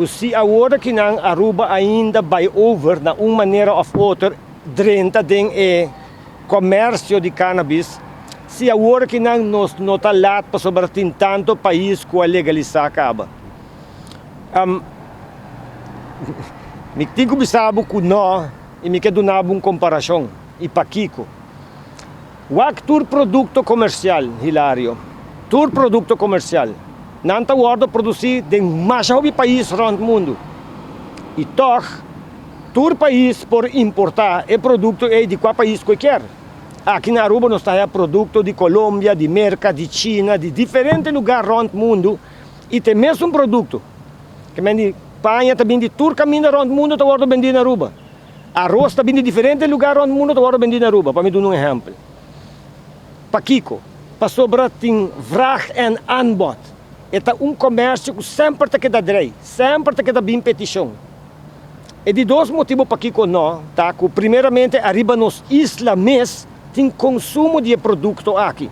se agora que não Aruba ainda vai over na uma maneira ou outra dentro do comércio de cannabis, se agora que não não está lá para sobre tanto país que a legalizar acaba. Me tenho que saber que não e me quero dar uma comparação e para Kiko. O actor produto comercial, Hilário, tur produto comercial, não está guarda produzir em mais de país no mundo. E toch, tur país por importar é produto de qual país qualquer. Aqui na Aruba nós temos produto de Colômbia, de América, de China, de diferentes lugares no mundo e tem mesmo um produto que vem Espanha também de tur caminho no mundo está guarda vendido na Aruba. Arroz também de diferentes lugares no mundo está guarda vendido na Aruba. Para me dar um exemplo. Para Kiko, para sobrar tem vraag en aanbod. É comércio que sempre tem que dar direito, sempre tem que dar bem petição. E de dois motivos para Kiko não, tá? Que primeiramente arriba nos islas mesmo tem consumo de produto aqui.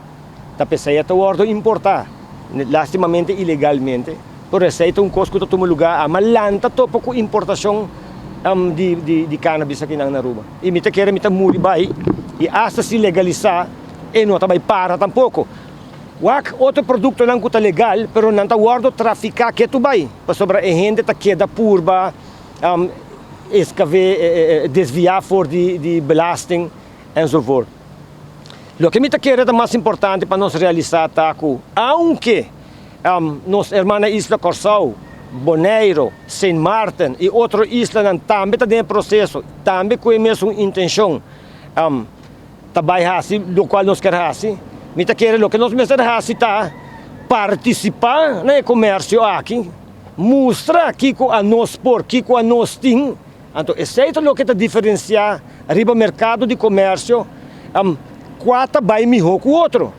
Tá pensando que está importar, lastimamente ilegalmente, por receita custo que toma lugar a malanta topo com importação de cannabis aqui na Aruba. E me quer me muito bem e hasta se legalizar e não também para tampouco. Outro produto não está legal, mas não está guardo traficar que tu vai. Para sobre a gente está queda purba, desviar for de belasting e so forth. O que me quer é mais importante para nós realizar taco, aunque nos irmãos Isla Corsau, Bonaire, Saint Martin e outras islas também estão em processo, também com a mesma intenção. Trabalhar do qual nós queremos, me quer o que nós queremos tá participar no comércio aqui, mostrar que a nós por, que a nós tem, então esse é o que está diferenciar arriba mercado de comércio, quatro vai melhor que o outro.